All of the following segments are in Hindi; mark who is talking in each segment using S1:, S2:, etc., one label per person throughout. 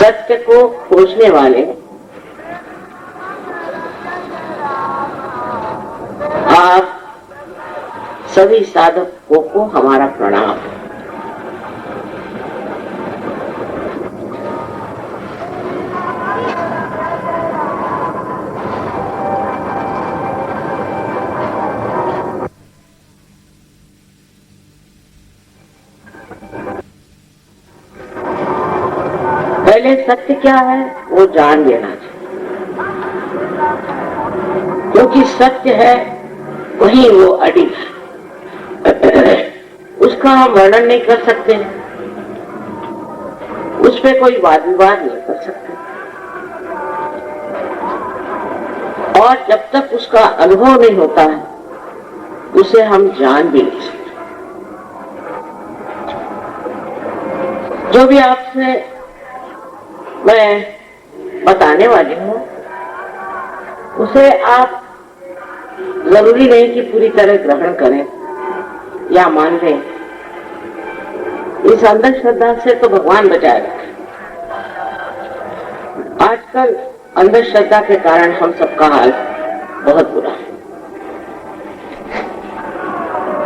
S1: सत्य को खोजने वाले आप सभी साधकों को हमारा प्रणाम। पहले सत्य क्या है वो जान लेना चाहिए, क्योंकि सत्य है वही वो अडिग है। उसका हम वर्णन नहीं कर सकते, उस पर कोई वाद विवाद नहीं कर सकते, और जब तक उसका अनुभव नहीं होता है उसे हम जान भी नहीं सकते। जो भी आपसे मैं बताने वाली हूँ उसे आप जरूरी नहीं कि पूरी तरह ग्रहण करें या मान लें। इस अंधश्रद्धा से तो भगवान बचाए रखे। आजकल अंधश्रद्धा के कारण हम सबका हाल बहुत बुरा है।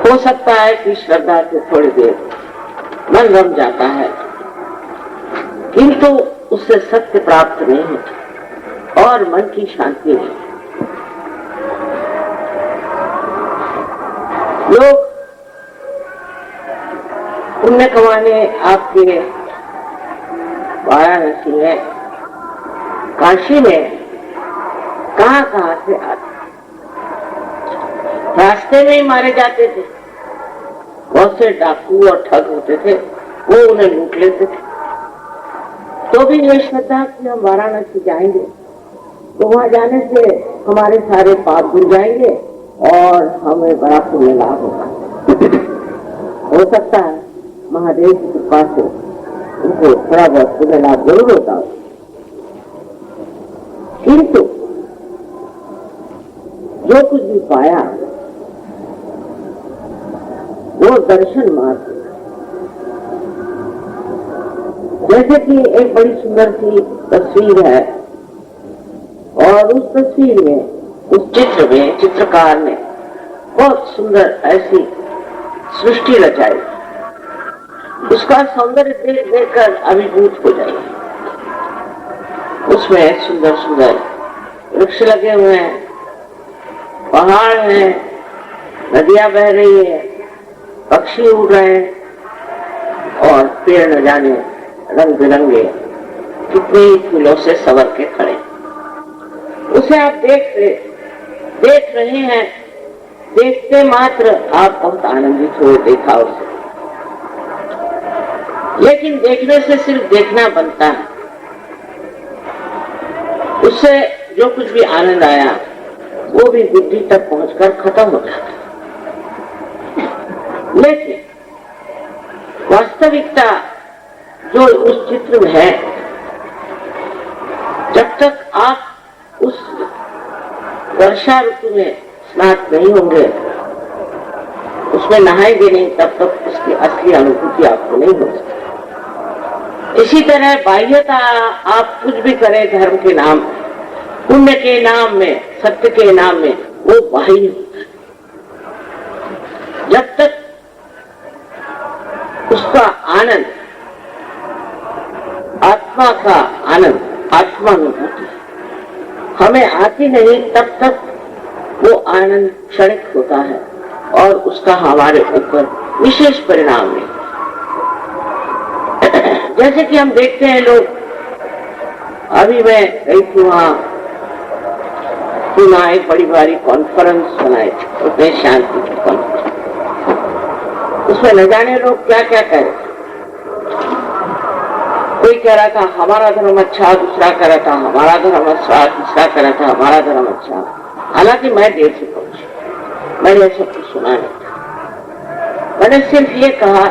S1: हो सकता है कि श्रद्धा से थोड़ी देर मन रम जाता है, किंतु उससे सत्य प्राप्त नहीं होता और मन की शांति नहीं। लोग पुण्य कमाने आपके वाराणसी में, काशी में कहां से आते, रास्ते में ही मारे जाते थे। बहुत से डाकू और ठग होते थे, वो उन्हें लूट लेते थे। तो भी ये श्रद्धा कि हम वाराणसी जाएंगे तो वहां जाने से हमारे सारे पाप धुल जाएंगे और हमें बड़ा पुण्य लाभ होगा। हो सकता है महादेव की कृपा से उनको थोड़ा बहुत पुण्य लाभ जरूर होता हो, किंतु जो कुछ भी पाया वो दर्शन मात्र। जैसे कि एक बड़ी सुंदर सी तस्वीर है और उस तस्वीर में, उस चित्र में चित्रकार ने बहुत सुंदर ऐसी सृष्टि रचाई, उसका सौंदर्य देख देखकर अभिभूत हो जाएगा। उसमें सुंदर सुंदर वृक्ष लगे हुए हैं, पहाड़ हैं, नदियां बह रही है, पक्षी उड़ रहे हैं और पेड़ न जाने रंग बिरंगे कितने ही फूलों से संवर के खड़े। उसे आप देख रहे हैं, देखते मात्र आप बहुत आनंदित हो देखा उसे। लेकिन देखने से सिर्फ देखना बनता है, उससे जो कुछ भी आनंद आया वो भी बुद्धि तक पहुंचकर खत्म हो जाता। लेकिन वास्तविकता जो उस चित्र में है, जब तक आप उस वर्षा ऋतु में स्नात नहीं होंगे, उसमें नहाएंगे नहीं, तब तक उसकी असली अनुभूति आपको नहीं हो सकती। इसी तरह बाह्यता आप कुछ भी करें धर्म के नाम, पुण्य के नाम में, सत्य के नाम में, वो बाह्य होता है। जब तक उसका आनंद, आत्मा का आनंद, आत्मानुभूति हमें आती नहीं, तब तक वो आनंद क्षणिक होता है और उसका हमारे ऊपर विशेष परिणाम नहीं। जैसे कि हम देखते हैं लोग, अभी मैं गई थी वहां, पुणे एक बड़ी भारी कॉन्फ्रेंस बनाई थी, उसमें शांति की कॉन्फ्रेंस। उसमें न जाने लोग क्या क्या कह रहे थे। कोई कह रहा था हमारा धर्म अच्छा, दूसरा कह रहा था हमारा धर्म अच्छा, तीसरा कह रहा था हमारा धर्म अच्छा। हालांकि मैं देर से पहुंची, मैंने सब कुछ सुना नहीं था। मैंने सिर्फ ये कहा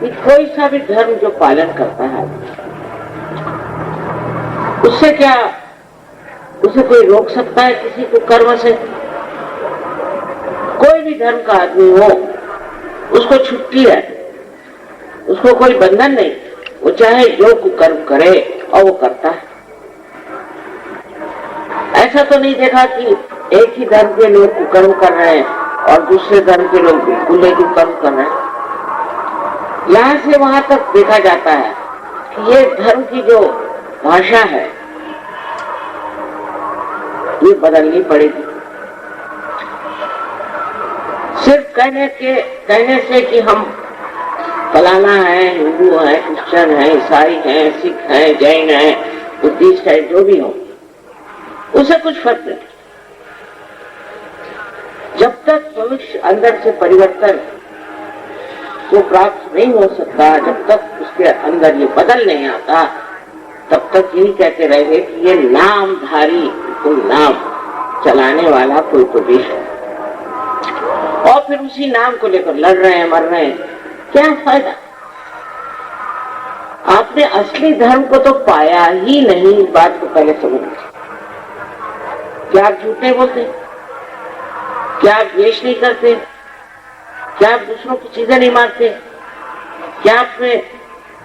S1: कि कोई सा भी धर्म जो पालन करता है उससे क्या, उसे कोई रोक सकता है किसी को कर्म से? कोई भी धर्म का आदमी हो, उसको छुट्टी है, उसको कोई बंधन नहीं। वो चाहे जो कुकर्म करे और वो करता है। ऐसा तो नहीं देखा कि एक ही धर्म के लोग कुकर्म कर रहे हैं और दूसरे धर्म के लोग बिल्कुल नहीं कुकर्म कर रहे हैं। यहां से वहां तक देखा जाता है कि ये धर्म की जो भाषा है ये बदलनी पड़ेगी। सिर्फ कहने से कि हम फलाना है, हिंदू है, क्रिश्चियन है, ईसाई है, सिख है, जैन है, बुद्धिस्ट है, जो भी हो, उसे कुछ फर्क नहीं। जब तक मनुष्य अंदर से परिवर्तन को प्राप्त नहीं हो सकता, जब तक उसके अंदर ये बदल नहीं आता, तब तक यही कहते रहेंगे कि ये नामधारी, कोई नाम चलाने वाला कोई तो भी है, और फिर उसी नाम को लेकर लड़ रहे हैं, मर रहे हैं। क्या फायदा? आपने असली धर्म को तो पाया ही नहीं। इस बात को पहले समझ लीजिए। क्या आप झूठ नहीं बोलते? क्या आप द्वेष नहीं करते? क्या आप दूसरों की चीजें नहीं मारते? क्या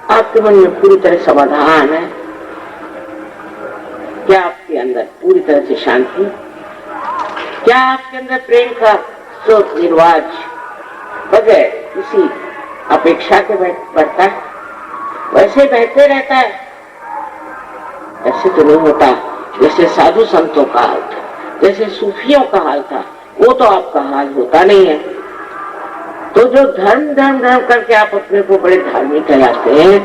S1: आपके मन में पूरी तरह समाधान है? क्या आपके अंदर पूरी तरह से शांति? क्या आपके अंदर प्रेम का स्रोत निर्वाज बगैर किसी अपेक्षा के बढ़ता है? वैसे बहते रहता है? ऐसे तो नहीं होता जैसे साधु संतों का हाल था, जैसे सूफियों का हाल था। वो तो आपका हाल होता नहीं है। तो जो धर्म धर्म धर्म करके आप अपने को बड़े धार्मिक कहलाते हैं,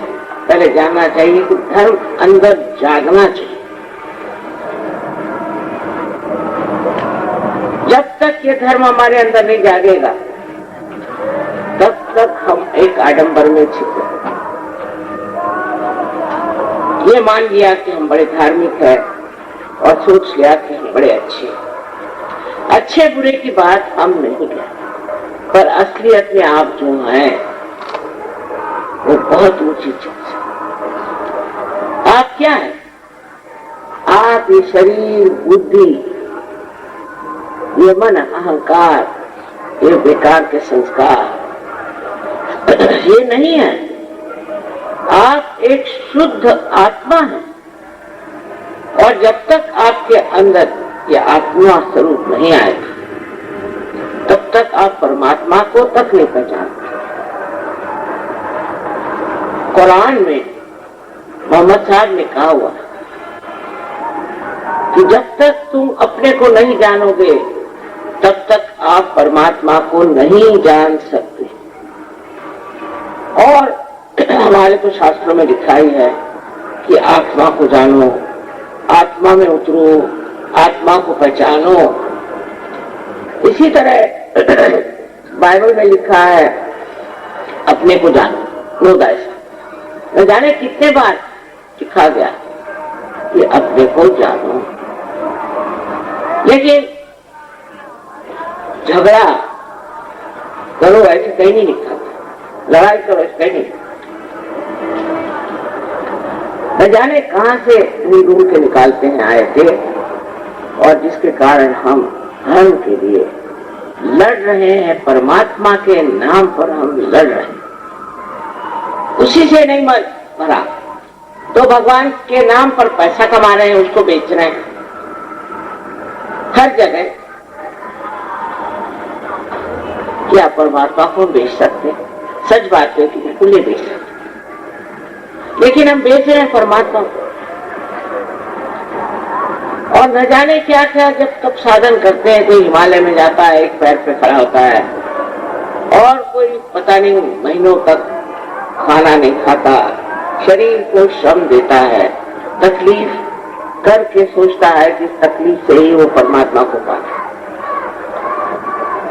S1: पहले जानना चाहिए कि धर्म अंदर जागना चाहिए। जब तक ये धर्म हमारे अंदर नहीं जागेगा, तब तक हम एक आडंबर में छिपे। ये मान लिया कि हम बड़े धार्मिक हैं और सोच लिया कि हम बड़े अच्छे बुरे की बात हम नहीं कहते, पर असलियत में आप जो हैं वो बहुत ऊंची चीज है। आप क्या है? आप ये शरीर, बुद्धि, ये मन, अहंकार, ये बेकार के संस्कार ये नहीं है। आप एक शुद्ध आत्मा हैं, और जब तक आपके अंदर ये आत्मा स्वरूप नहीं आएगा, तब तक आप परमात्मा को तक नहीं पहचानते। कुरान में मोहम्मद साहब ने कहा हुआ कि जब तक तुम अपने को नहीं जानोगे, तब तक आप परमात्मा को नहीं जान सकते। और हमारे तो शास्त्रों में लिखा ही है कि आत्मा को जानो, आत्मा में उतरो, आत्मा को पहचानो। इसी तरह बाइबल में लिखा है अपने को जानो, नो दाइस। न जाने कितने बार लिखा गया कि अपने को जानो। लेकिन झगड़ा करो ऐसे कहीं नहीं लिखा, लड़ाई करो ऐसे कहीं नहीं। न जाने कहां से ढूंढ के निकालते हैं आयते, और जिसके कारण हम धर्म के लिए लड़ रहे हैं, परमात्मा के नाम पर हम लड़ रहे हैं। उसी से नहीं मरा तो भगवान के नाम पर पैसा कमा रहे हैं, उसको बेच रहे हैं हर जगह। क्या परमात्मा को बेच सकते? सच बात है कि बिल्कुल नहीं बेच सकते, लेकिन हम बेच रहे हैं परमात्मा को। और न जाने क्या क्या जब तब साधन करते हैं। कोई हिमालय में जाता है, एक पैर पे खड़ा होता है, और कोई पता नहीं महीनों तक खाना नहीं खाता, शरीर को श्रम देता है, तकलीफ करके सोचता है कि तकलीफ से ही वो परमात्मा को पाता है।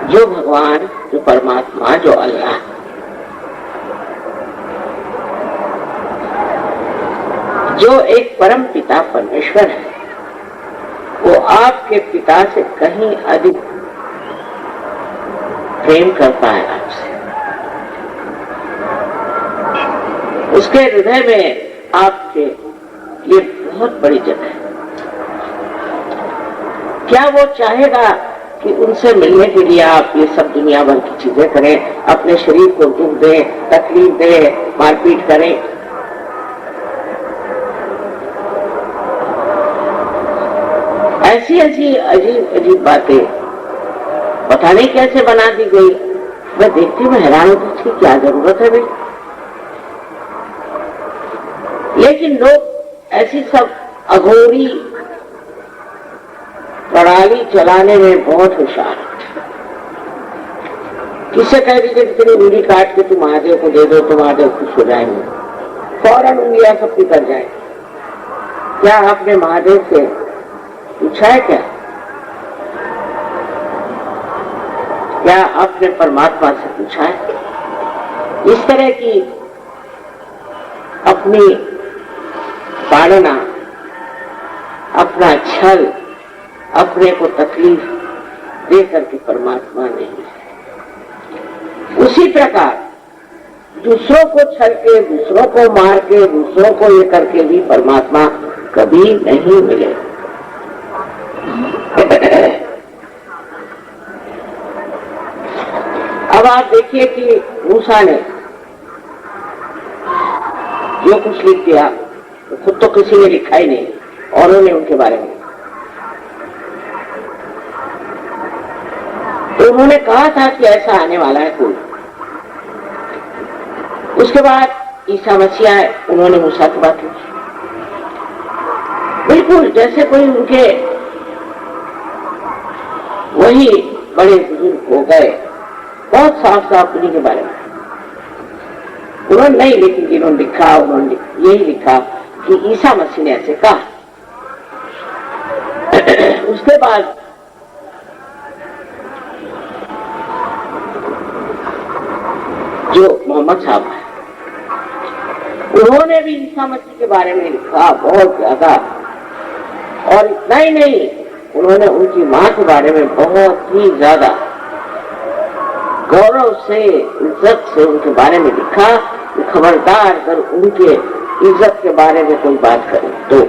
S1: जो भगवान, जो परमात्मा, जो अल्लाह, जो एक परम पिता परमेश्वर है, वो आपके पिता से कहीं अधिक प्रेम करता है आपसे। उसके हृदय में आपके लिए बहुत बड़ी जगह है। क्या वो चाहेगा कि उनसे मिलने के लिए आप ये सब दुनिया भर की चीजें करें, अपने शरीर को दुख दें, तकलीफ दें, मारपीट करें? ऐसी ऐसी अजीब अजीब बातें पता नहीं कैसे बना दी गई। मैं देखती हूँ, हैरान होती, इसकी क्या जरूरत है भाई। लेकिन लोग ऐसी सब अघोरी प्रणाली चलाने में बहुत होशियार। किससे कह दीजिए कितनी उंगली काट के तुम महादेव को दे दो तो महादेव खुश हो जाएंगे, फौरन उंगलियां सबकी कर जाए। क्या आपने महादेव से पूछा है क्या? क्या आपने परमात्मा से पूछा है? इस तरह की अपनी ताड़ना, अपना छल, अपने को तकलीफ दे करके परमात्मा नहीं। उसी प्रकार दूसरों को छल के, दूसरों को मार के, दूसरों को ये करके भी परमात्मा कभी नहीं मिले। अब आप देखिए कि मूसा ने जो कुछ लिख दिया तो खुद तो किसी ने लिखा ही नहीं, औरों ने उनके बारे में। तो उन्होंने कहा था कि ऐसा आने वाला है कोई। उसके बाद ईसा मसीह आए, उन्होंने मूसा की बात लिखी, बिल्कुल जैसे कोई उनके वही बड़े बुजुर्ग हो गए, बहुत साफ साफ उन्हीं के बारे में उन्होंने नहीं, लेकिन जिन्होंने लिखा उन्होंने यही लिखा कि ईसा मसीह ने ऐसे कहा। उसके बाद जो मोहम्मद साहब है, उन्होंने भी ईसा मसीह के बारे में लिखा बहुत ज्यादा। और इतना ही नहीं, उन्होंने उनकी मां के बारे में बहुत ही ज्यादा गौरव से, इज्जत से उनके बारे में लिखा। खबरदार अगर उनके इज्जत के बारे में कोई बात करे तो।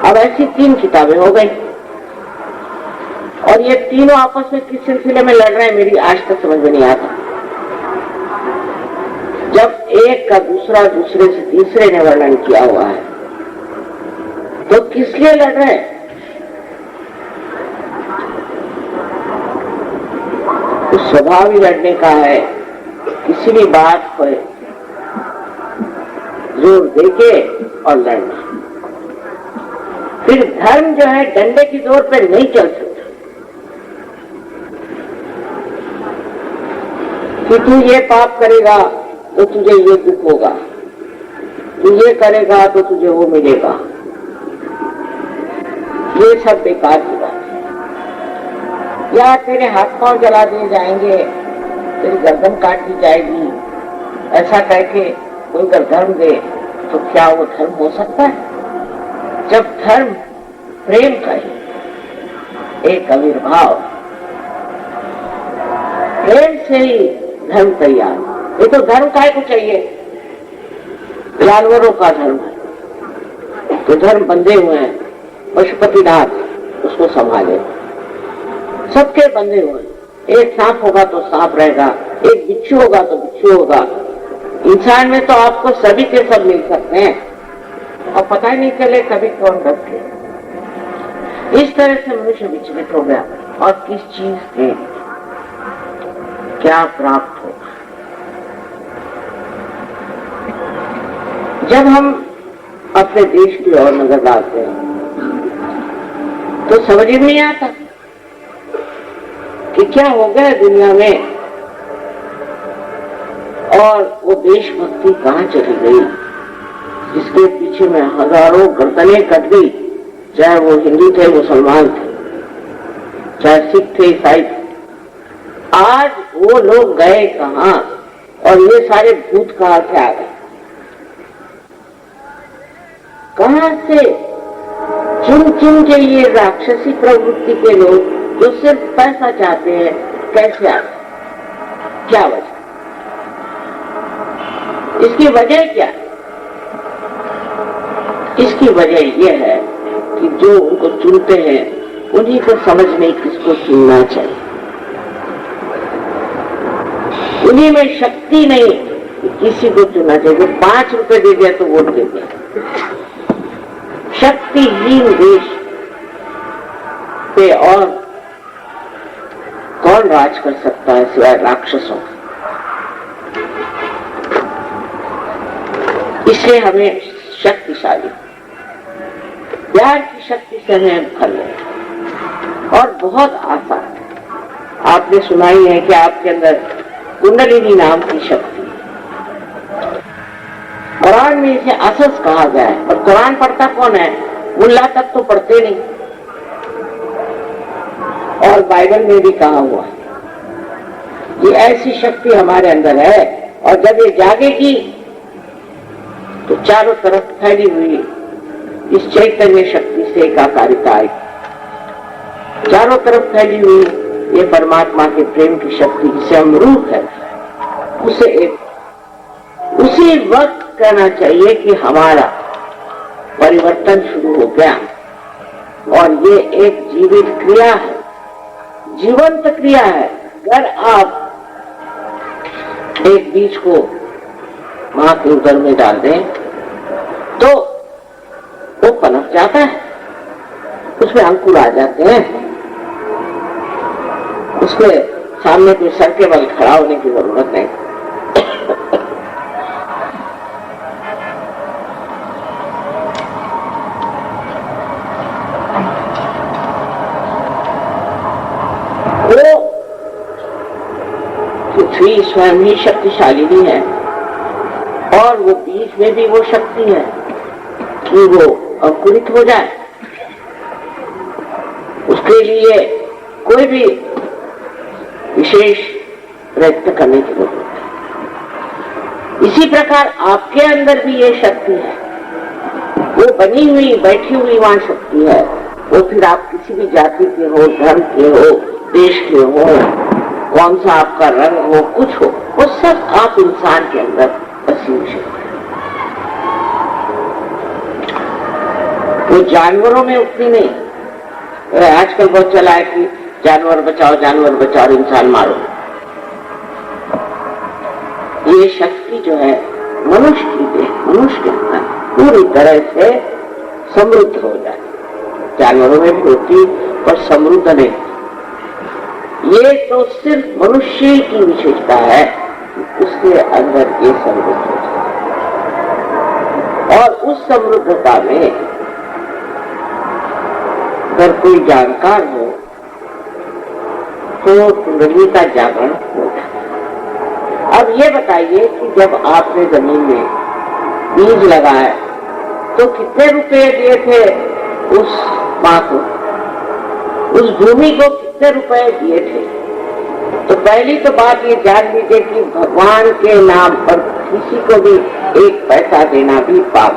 S1: अब ऐसी 3 किताबें हो गई और ये तीनों आपस में किस सिलसिले में लड़ रहे हैं, मेरी आज तक समझ में नहीं आता। जब एक का दूसरा दूसरे से तीसरे ने वर्णन किया हुआ है तो किस लिए लड़ रहे हैं? उस स्वभाव ही लड़ने का है, किसी भी बात पर जोर देके और लड़ना। फिर धर्म जो है डंडे की जोर पे नहीं चल सकता कि तू ये पाप करेगा तो तुझे ये दुख होगा, तू ये करेगा तो तुझे वो मिलेगा। ये सब बेकार की बात है। या तेरे हाथ पांव जला दिए जाएंगे, तेरी गर्दन काट दी जाएगी, ऐसा कह के कोई अगर धर्म दे तो क्या वो धर्म हो सकता है? जब धर्म प्रेम का ही एक आविर्भाव, प्रेम से ही धर्म तैयार। ये तो धर्म काय को चाहिए? जानवरों का धर्म है तो धर्म बंधे हुए हैं, पशुपतिनाथ उसको संभाले, सबके बंधे हुए। एक सांप होगा तो सांप रहेगा, एक बिच्छू होगा तो बिच्छू होगा। इंसान में तो आपको सभी के सब मिल सकते हैं और पता ही नहीं चले कभी कौन बच गए। इस तरह से मनुष्य विचलित हो गया और किस चीज से क्या प्राप्त होगा। जब हम अपने देश की ओर नजर डालते हैं तो समझ में नहीं आता कि क्या हो गया दुनिया में और वो देशभक्ति कहां चली गई, जिसके पीछे में हजारों गर्दनें कट गई, चाहे वो हिंदू थे, मुसलमान थे, चाहे सिख थे, ईसाई थे। आज वो लोग गए कहां और ये सारे भूत कहां से आ गए? कहां से चुन चुन के ये राक्षसी प्रवृत्ति के लोग जो सिर्फ पैसा चाहते हैं कैसे आते? क्या वजह? इसकी वजह क्या? इसकी वजह यह है कि जो उनको चुनते हैं उन्हीं को समझ नहीं किसको चुनना चाहिए। उन्हीं में शक्ति नहीं किसी को चुनना चाहिए। 5 रुपए दे दिया तो वोट दे दिया, शक्तिहीन देश पे और कौन राज कर सकता है सिवाय राक्षसों। इसलिए हमें शक्तिशाली प्यार की शक्ति से हमें फल है और बहुत आसान है। आपने सुना ही है कि आपके अंदर कुंडलिनी नाम की शक्ति, कुरान में इसे असस कहा गया है। और कुरान पढ़ता कौन है? मुल्ला तक तो पढ़ते नहीं। और बाइबल में भी कहा हुआ है कि ऐसी शक्ति हमारे अंदर है और जब ये जागेगी तो चारों तरफ फैली हुई इस चैतन्य शक्ति से एकाकारिता आएगी। चारों तरफ फैली हुई ये परमात्मा के प्रेम की शक्ति जिसे हम रूप है, उसे एक उसी वक्त कहना चाहिए कि हमारा परिवर्तन शुरू हो गया। और ये एक जीवित क्रिया है, जीवंत क्रिया है। अगर आप एक बीज को मां के उदर में डाल दें तो वो पनप जाता है, उसमें अंकुर आ जाते हैं, उसके सामने कोई सर के बल खड़ा होने की जरूरत नहीं। वो पृथ्वी स्वयं ही शक्तिशाली भी है और वो बीज में भी वो शक्ति है कि वो अंकुरित हो जाए। उसके लिए कोई भी विशेष प्रयत्न करने की जरूरत है। इसी प्रकार आपके अंदर भी ये शक्ति है, वो बनी हुई बैठी हुई वहां शक्ति है। वो फिर आप किसी भी जाति के हो, धर्म के हो, देश के हो, कौन सा आपका रंग हो, कुछ हो, वो सब आप इंसान के अंदर बसी हुई शक्ति। वो जानवरों में उतनी नहीं। आजकल बहुत चला है कि जानवर बचाओ इंसान मारो। ये शक्ति जो है मनुष्य के अंदर पूरी तरह से समृद्ध हो जाए। जानवरों में भी होती पर समृद्ध नहीं। ये तो सिर्फ मनुष्य की विशेषता है, उसके अंदर ये समृद्ध हो जाए। और उस समृद्धता में अगर कोई जानकार हो तो कुंडली का जागरण हो जाए। अब ये बताइए कि जब आपने जमीन में बीज लगाया तो कितने रुपए दिए थे उस मां को, उस भूमि को कितने रुपए दिए थे? तो पहली तो बात ये जान लीजिए कि भगवान के नाम पर किसी को भी एक पैसा देना भी पाप।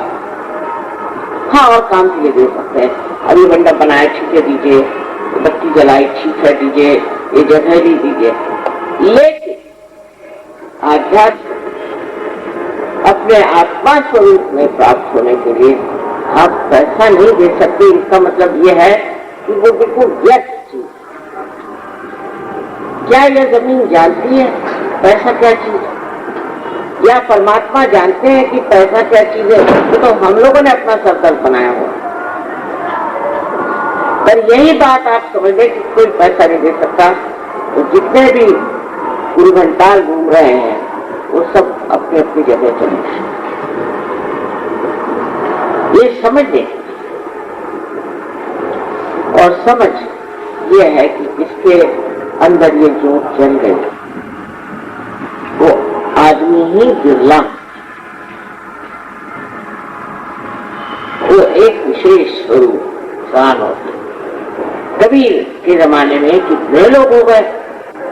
S1: हाँ, और काम के लिए दे सकते हैं। अभी मंडप बनाया, ठीक है दीजिए, बत्ती जलाई, ठीक है दीजिए, ये जगह भी दीजिए। लेकिन आध्यात्म अपने आत्मा स्वरूप में प्राप्त होने के लिए आप पैसा नहीं दे सकते। इसका मतलब ये है कि वो बिल्कुल व्यर्थ चीज। क्या यह जमीन जानती है पैसा क्या चीज है? या परमात्मा जानते हैं कि पैसा क्या चीज है? तो हम लोगों ने अपना सरदर्द बनाया हुआ। पर यही बात आप समझ लें कि कोई पैसा नहीं दे सकता। तो जितने भी गुरुघंटाल घूम रहे हैं वो सब अपनी अपनी जगह चले। ये समझ लें। और समझ ये है कि इसके अंदर ये जोत जल गई, वो आदमी ही बिरला, वो एक विशेष स्वरूप प्राण होते। कबीर के जमाने में कितने लोग हो गए,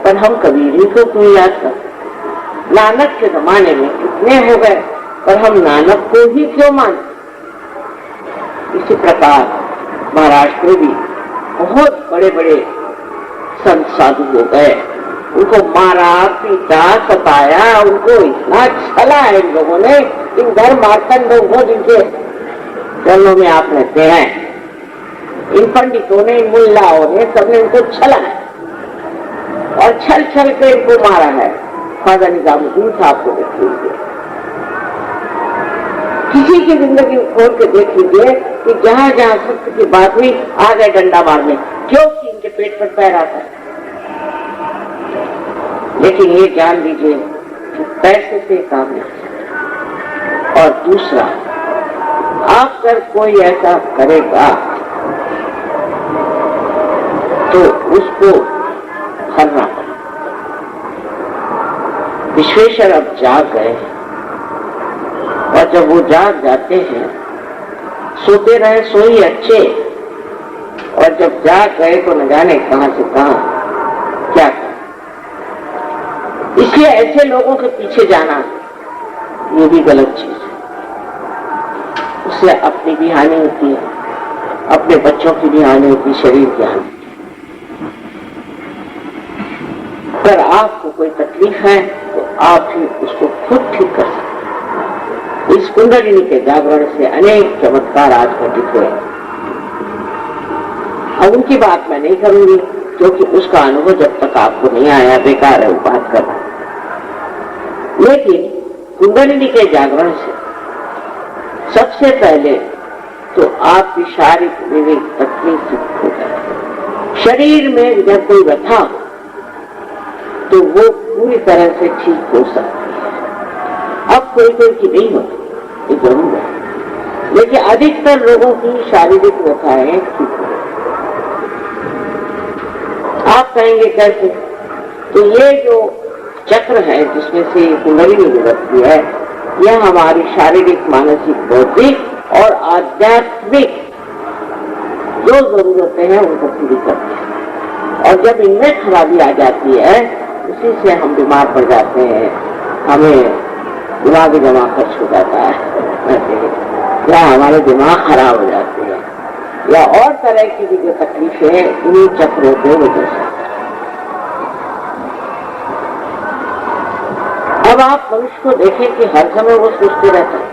S1: पर हम कबीर ही को क्यों याद कर? नानक के जमाने में कितने हो गए, पर हम नानक को ही क्यों मानते? इसी प्रकार महाराष्ट्र में भी बहुत बड़े बड़े संत साधु हो गए, उनको मारा, पीटा, सताया, उनको इतना छला है इन लोगों ने। इन धर्म मार्तंडों को जिनके चरणों में आप रहते हैं, इन पंडितों ने, इन मुल्लाओं ने, सबने इनको छला है और छल छल के इनको मारा है। ख्वाजा निजामुद्दीन साहब को देखिए, किसी की जिंदगी खोल के देख लीजिए कि जहां जहां सत्य की बात हुई आ गए डंडा मारने, क्योंकि इनके पेट पर पैर आता है। लेकिन ये जान लीजिए कि पैसे से काम नहीं। और दूसरा, आप अगर कोई ऐसा करेगा तो उसको करना पड़ेगा। विश्वेश्वर अब जाग गए और जब वो जाग जाते हैं, सोते रहे सोई अच्छे, और जब जाग गए तो न जाने कहां से कहां क्या कर। इसलिए ऐसे लोगों के पीछे जाना ये भी गलत चीज है। उससे अपनी भी हानि होती है, अपने बच्चों की भी हानि होती है, शरीर की हानि। अगर आपको कोई तकलीफ है तो आप ही उसको खुद ठीक कर सकते। इस कुंडलिनी के जागरण से अनेक चमत्कार आज घटित हुए। अब उनकी बात मैं नहीं करूंगी क्योंकि उसका अनुभव जब तक आपको नहीं आया बेकार है वो बात करना। लेकिन कुंडलिनी के जागरण से सबसे पहले तो आपकी शारीरिक विवेक तकलीफ हो जाए। शरीर में जब कोई व्यथा तो वो पूरी तरह से ठीक हो सकती है। अब कोई कोई की नहीं होती, ये जरूर है, लेकिन अधिकतर लोगों की शारीरिक व्यथाएं ठीक हो। आप कहेंगे कैसे? तो ये जो चक्र है जिसमें से कुंडलिनी निकलती है, यह हमारी शारीरिक, मानसिक, बौद्धिक और आध्यात्मिक जो जरूरतें हैं उनको पूरी करती है। और जब इनमें खराबी आ जाती है उसी से हम बीमार पड़ जाते हैं, हमें दिमाग जमा खर्च हो जाता है या हमारे दिमाग खराब हो जाते हैं या और तरह की भी जो तकलीफें इन्हीं चक्रों के वजह से। अब आप मनुष्य को देखें कि हर समय वो सोचते रहता है,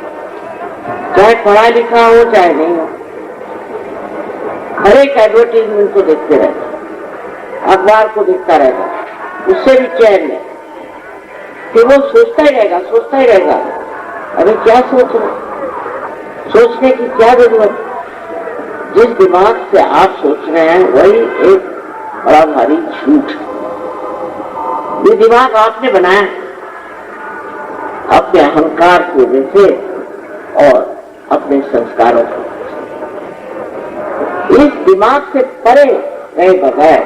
S1: चाहे पढ़ा लिखा हो चाहे नहीं हो, हर एक एडवर्टीजमेंट को देखते रहता है, अखबार को देखता रहता है, उससे भी चैन नहीं, फिर वो सोचता ही रहेगा। अरे क्या सोच रहे, सोचने की क्या जरूरत? जिस दिमाग से आप सोच रहे हैं वही एक बड़ा भारी झूठ। ये दिमाग आपने बनाया अपने अहंकार की वजह से और अपने संस्कारों की। इस दिमाग से परे गए बगैर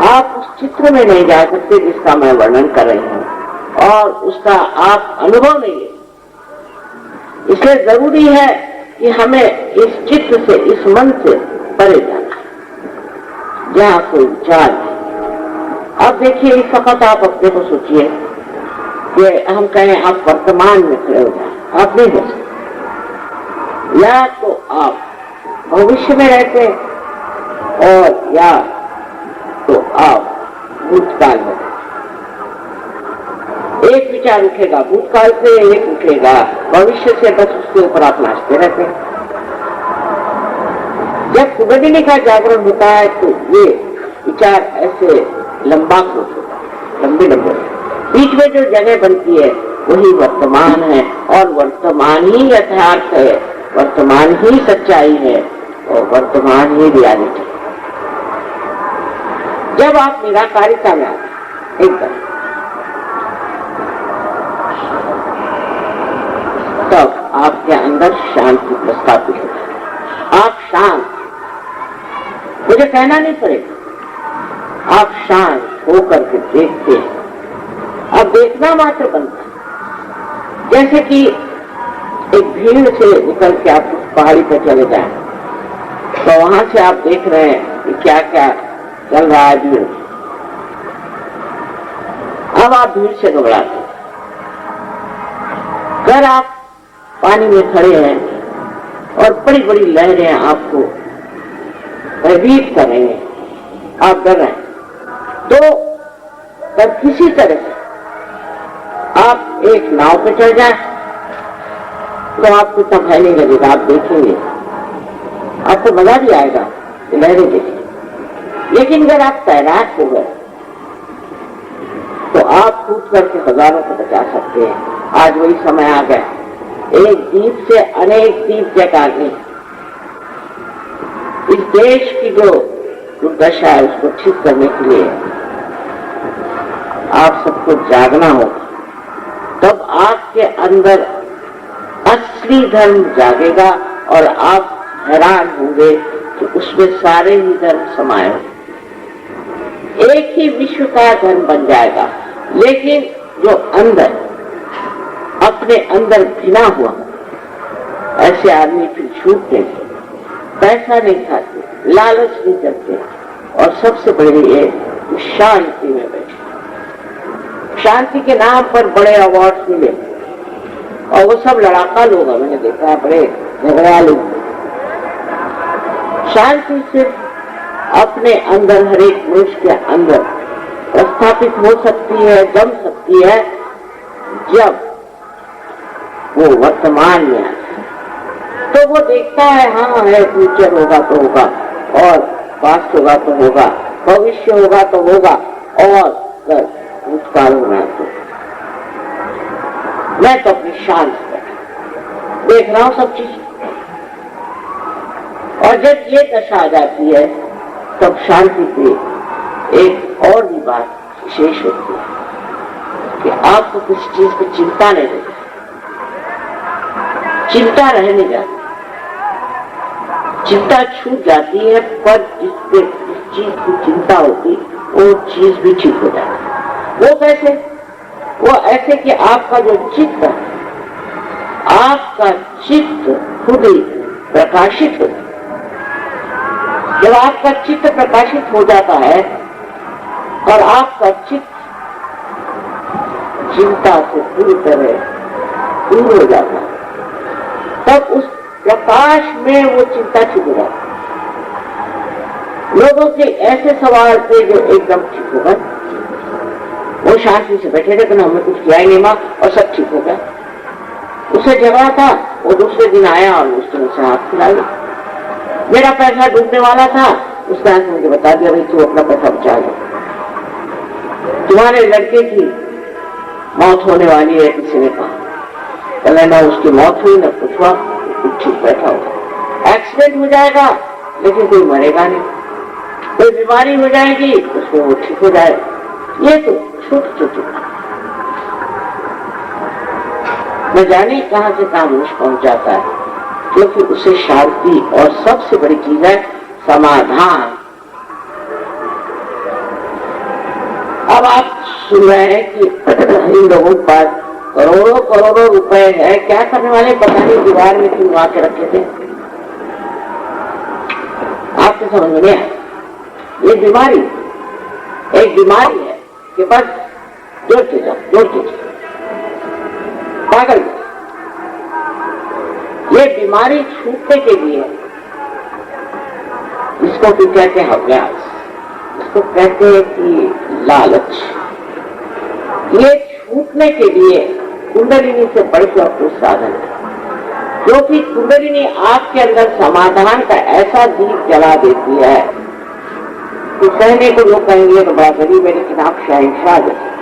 S1: आप उस चित्र में नहीं जा सकते जिसका मैं वर्णन कर रही हूं, और उसका आप अनुभव नहीं ले। इसलिए जरूरी है कि हमें इस चित्र से, इस मन से परे जाना, जहां कोई विचार नहीं। अब देखिए, इस वक्त आप अपने को सोचिए कि हम कहें आप वर्तमान में खड़े हो जाए, आप नहीं हो सकते। या तो आप भविष्य में रहते और या तो आप भूतकाल में। एक विचार उठेगा भूतकाल से, एक उठेगा भविष्य से, बस उसके ऊपर आप नाचते रहते हैं। जब कुंडलिनी का जागरण होता है तो ये विचार ऐसे लंबे बीच में जो जगह बनती है वही वर्तमान है, और वर्तमान ही यथार्थ है, वर्तमान ही सच्चाई है और वर्तमान ही रियलिटी। जब आप निराकारिता में आते एकदम, तब आपके अंदर शांति प्रस्थापित होती है। आप शांत, मुझे कहना नहीं पड़ेगा, आप शांत होकर के देखते हैं। अब देखना मात्र बनता है। जैसे कि एक भीड़ से निकल के आप पहाड़ी पर चले जाएं तो वहां से आप देख रहे हैं कि क्या क्या चल रहा है भीड़। अब आप भीड़ से घबराते। अगर आप पानी में खड़े हैं और बड़ी बड़ी लहरें आपको भयभीत कर रही हैं, आप डर रहे हैं, तो तब किसी तरह से आप एक नाव पे चढ़ जाए तो आपको इतना भय नहीं लगेगा। आप देखेंगे, आपको मजा भी आएगा लहरें देखेंगे। लेकिन अगर आप तैराक हो गए तो आप कूद करके हजारों को बचा सकते हैं। आज वही समय आ गया। एक दीप से अनेक दीप जगाने। इस देश की जो दुर्दशा है उसको ठीक करने के लिए आप सबको जागना होगा, तब आपके अंदर असली धर्म जागेगा और आप हैरान होंगे कि उसमें सारे ही धर्म समाये होंगे, एक ही विश्व का धर्म बन जाएगा। लेकिन जो अंदर अपने अंदर घिना हुआ ऐसे आदमी फिर झूठ नहीं, पैसा नहीं खाते, लालच नहीं करते और सबसे बड़ी ये शांति में बैठे। शांति के नाम पर बड़े अवार्ड मिले और वो सब लड़ाका लोग हैं, मैंने देखा है, बड़े झगड़ा लोग। शांति सिर्फ अपने अंदर, हर एक मनुष्य के अंदर प्रस्थापित हो सकती है, जम सकती है, जब वो वर्तमान में आता है। तो वो देखता है, हाँ है, फ्यूचर होगा तो होगा और पास्ट होगा तो होगा, भविष्य होगा तो होगा और भूतकाल होना तो मैं तो अपनी शांत देख रहा हूं सब चीज। और जब ये दशा आ जाती है तब शांति की एक और भी बात विशेष होती है कि आपको किसी चीज की चिंता नहीं रहती, चिंता रह नहीं जाती, चिंता छूट जाती है, पर जिस चीज की चिंता होती वो चीज भी ठीक हो जाती है। वो कैसे? वो ऐसे कि आपका जो चित्त, आपका चित्त खुद ही प्रकाशित हो। जब आपका चित्त प्रकाशित हो जाता है और आपका चित्त चिंता से पूरी तरह दूर हो जाता है, तब उस प्रकाश में वो चिंता छुप जाती है। लोगों के ऐसे सवाल थे जो एकदम ठीक हो गए, वो शांति से बैठे थे कि हमने कुछ किया ही नहीं मां और सब ठीक हो गया। उसे झगड़ा था, वो दूसरे दिन आया और उसने मुझसे हाथ खिला लिया। मेरा पैसा डूबने वाला था, उसने आके मुझे बता दिया, भाई तू अपना पैसा बचा ले, तुम्हारे लड़के की मौत होने वाली है, किसी ने कहा। पहले ना उसकी मौत हुई ना कुछ हुआ, ठीक बैठा होगा। एक्सीडेंट हो जाएगा लेकिन कोई मरेगा नहीं, कोई बीमारी हो जाएगी उसमें वो ठीक हो जाएगा। ये तो छोटी छोटी न जाने कहां से कहां मनुष्य पहुंच जाता है, क्योंकि उसे शांति और सबसे बड़ी चीज है समाधान। अब आप सुन रहे हैं कि इन लोगों के पास करोड़ों करोड़ों रुपए है, क्या करने वाले पता नहीं, दीवार में क्यों आके रखे थे, आपके समझ में नहीं आया। ये बीमारी, एक बीमारी है कि बस जोड़ते जाओ जोड़ते जाओ, पागल। ये बीमारी छूटने के लिए, इसको भी कहते हैं अभ्यास, इसको कहते हैं कि लालच, ये छूटने के लिए कुंडलिनी से बढ़कर कुछ साधन है, क्योंकि कुंडलिनी आपके अंदर समाधान का ऐसा दीप जला देती है कि कहने को लोग कहेंगे तो बड़ा गरीब है, लेकिन आप शहंशाह जैसे।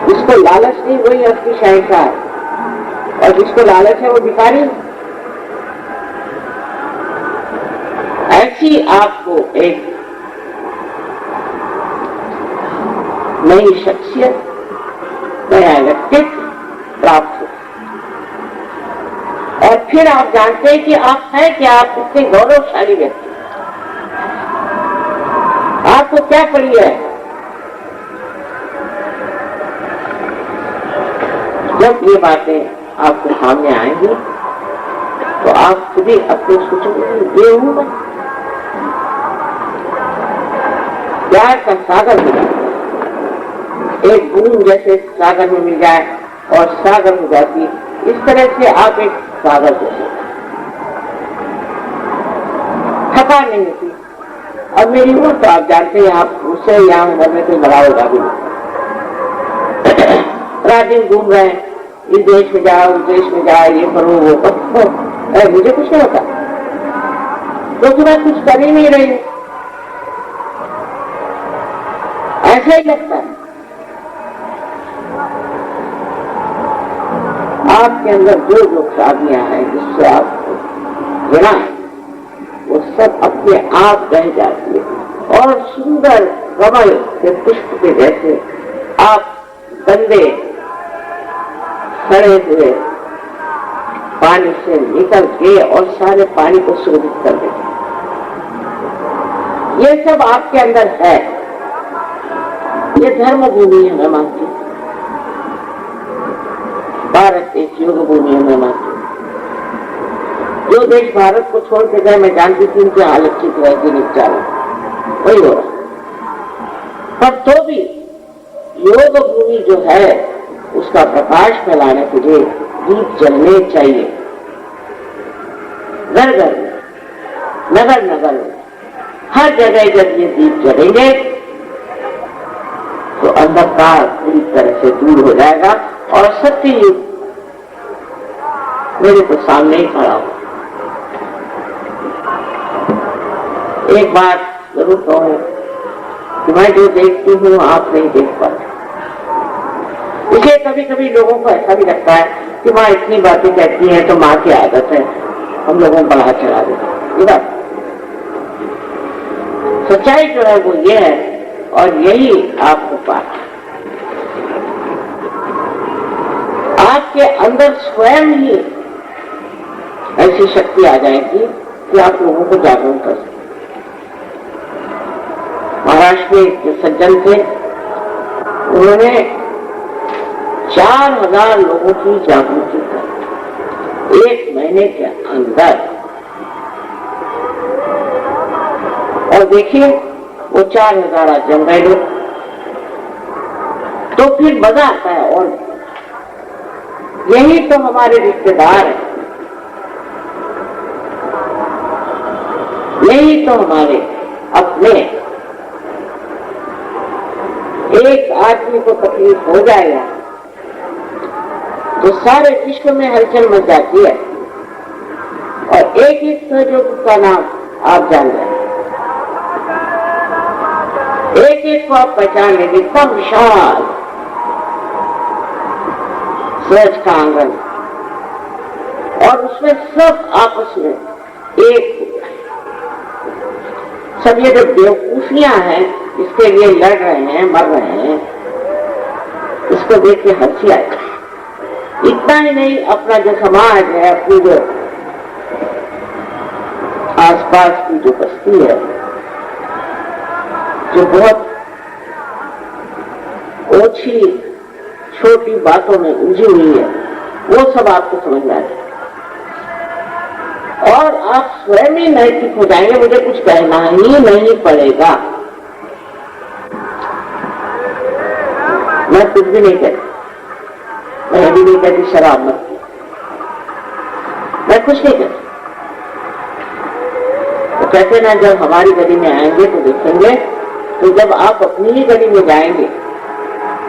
S1: जिसको लालच नहीं वही असली शहंशाह है, और जिसको लालच है वो भिखारी। ऐसी आपको एक नई शख्सियत, नया व्यक्तित्व प्राप्त हो, और फिर आप जानते हैं कि आप हैं क्या, आप कितने गौरवशाली व्यक्ति, आपको क्या पड़ी है। जब ये बातें आपके सामने आएंगी तो आप खुद ही अपने सोचोगे ये हूं मैं, प्यार का सागर हो जाता है, एक बूंद जैसे सागर में मिल जाए और सागर हो जाती है, इस तरह से आप एक सागर हो जाते, थकान नहीं होती। अब मेरी उम्र तो आप जानते हैं, आप उससे यहाँ उम्र में कोई बड़ा होगा भी नहीं, रात दिन घूम रहे हैं, इस देश में जाओ उस देश में जाओ, ये करो वो करो, मुझे कुछ नहीं होता क्योंकि मैं कुछ कर ही नहीं रही, ऐसा ही लगता है। आपके अंदर जो जो खराबियां हैं, जिससे आप घृणा है, वो सब अपने आप बह जाती है और सुंदर कमल के पुष्प के जैसे आप गंदे सड़े हुए पानी से निकल के और सारे पानी को सुरक्षित कर देते। ये सब आपके अंदर है। ये धर्म भूमि है, मैं मानती हूँ। भारत एक योग भूमि है, मैं मानती हूँ। जो देश भारत को छोड़ के गए, मैं जानती थी उनकी हालत ठीक रहेगी, निपटारा वही हो रहा। पर तो भी योग भूमि जो है उसका प्रकाश फैलाने के लिए दीप जलने चाहिए। घर घर में, नगर नगर में, हर जगह जब ये दीप जलेंगे तो अंधकार पूरी तरह से दूर हो जाएगा और सत्य युग मेरे को सामने ही खड़ा हो। एक बात जरूर कहूं कि मैं जो देखती हूँ आप नहीं देख पाते। इसलिए कभी कभी लोगों को ऐसा भी लगता है कि माँ इतनी बातें कहती है तो माँ की आदत है, हम लोगों को बढ़ा चढ़ा देते। ये बात सच्चाई जो है वो ये है और यही आपको पाना है। आपके अंदर स्वयं ही ऐसी शक्ति आ जाएगी कि आप लोगों को जागरूक कर सकते। महाराष्ट्र में एक सज्जन थे, उन्होंने 4000 लोगों की जागृति कर 1 महीने के अंदर। और देखिए वो 4000 आज जम गए लोग, तो फिर मजा आता है। और यही तो हमारे रिश्तेदार हैं, यही तो हमारे अपने। एक आदमी को तकलीफ हो जाएगा तो सारे विश्व में हलचल मच जाती है और एक एक सहयोगी का नाम आप जान जाए, एक एक को आप पहचान लेंगे। इतना विशाल सहज का आंगन और उसमें सब आपस में एक। सब ये जो बेवकूफियां हैं इसके लिए लड़ रहे हैं, मर रहे हैं, इसको देख के हंसी आए। इतना ही नहीं, अपना जो समाज है, अपनी जो आसपास की जो बस्ती है जो बहुत ओछी छोटी बातों में उलझी हुई है, वो सब आपको समझ में आए और आप स्वयं ही नैतिक हो जाएंगे। मुझे कुछ कहना ही नहीं पड़ेगा, मैं कुछ भी नहीं कहती, मैं भी नहीं कहती शराब मत, मैं कुछ नहीं कहती। तो कहते ना जब हमारी गली में आएंगे तो देखेंगे, तो जब आप अपनी ही गली में जाएंगे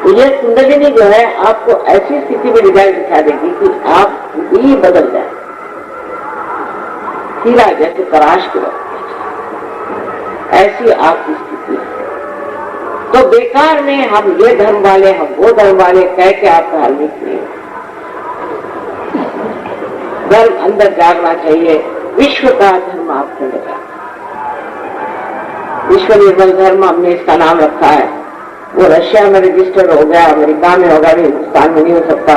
S1: तो ये कुंडलिनी जो है आपको ऐसी स्थिति में रिजल्ट दिखा देगी कि आप ही बदल जाए। हीरा जैसे तराश के वक्त ऐसी आपकी स्थिति है। तो बेकार में हम ये धर्म वाले, हम वो धर्म वाले कह के आप धार्मिक नहीं। धर्म अंदर जागना चाहिए। विश्व का धर्म आपको लगा, विश्व निर्मल धर्म हमने इसका नाम रखा है। वो रशिया में रजिस्टर्ड हो गया, अमेरिका में होगा, हिंदुस्तान में नहीं हो सकता,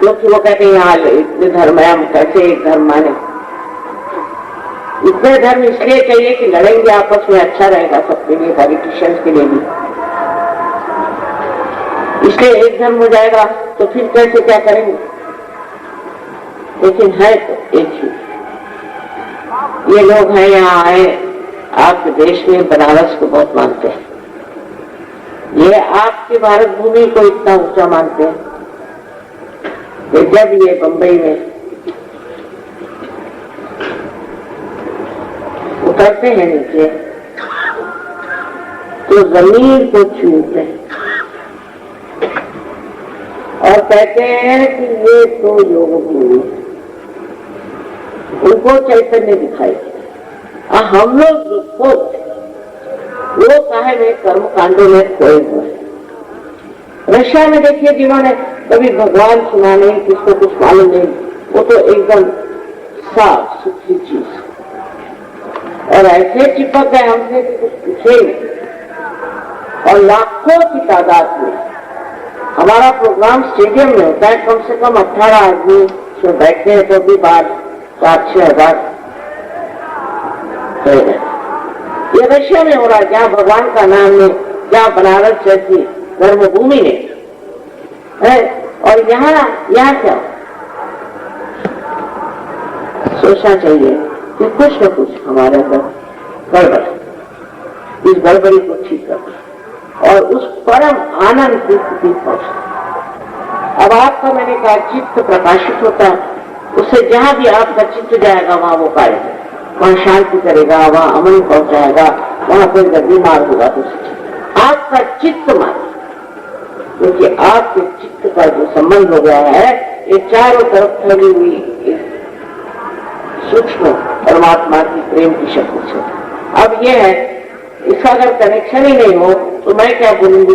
S1: क्योंकि वो कहते हैं यहाँ इतने धर्म है, हम कैसे एक धर्म माने। इतने धर्म इसलिए चाहिए कि लड़ेंगे आपस में, अच्छा रहेगा सबके लिए, पॉलिटिशियंस के लिए भी। इसलिए एक धर्म हो जाएगा तो फिर कैसे क्या करेंगे। लेकिन है तो एक ही। ये लोग हैं यहाँ आए, आपके देश में बनारस को बहुत मानते हैं, ये आपके भारत भूमि को इतना ऊंचा मानते हैं कि जब ये बंबई में उतरते हैं नीचे तो जमीन को छूते हैं और कहते हैं कि ये तो योग भूमि। उनको चैतन्य दिखाई, हम लोग खुद वो काहे में कर्म कांडों में खोए हुए। रशिया में देखिए जिन्होंने कभी भगवान सुना नहीं, किसको कुछ मालूम नहीं, वो तो एकदम साफ सुथरी चीज और ऐसे चिपक गए हमसे कि कुछ पूछे नहीं। और लाखों की तादाद में हमारा प्रोग्राम स्टेडियम में होता है, कम से कम 18 आदमी उसमें बैठते हैं, तो भी बात 5-6 हजार। ये रशिया में हो रहा है, जहाँ भगवान का नाम नहीं, जहाँ बनारस जैसी धर्मभूमि नहीं है, और यहाँ क्या सोचना चाहिए कि कुछ न कुछ हमारे अंदर गड़बड़, इस गड़बड़ी को ठीक कर और उस परम आनंद की स्थिति पहुंचना। अब आपका, मैंने कहा, चित्त प्रकाशित होता है, उससे जहां भी आपका चित्त जाएगा वहां वो कार्य, वहां शांति करेगा, वहां अमन पहुंचाएगा, वहां कोई बीमार होगा तो आपका चित्त मारे, क्योंकि आपके चित्त का जो संबंध हो गया है, ये चारों तरफ फैली हुई सूक्ष्म परमात्मा की प्रेम की शक्ति से। अब ये है, इसका अगर कनेक्शन ही नहीं हो तो मैं क्या बोलूंगी।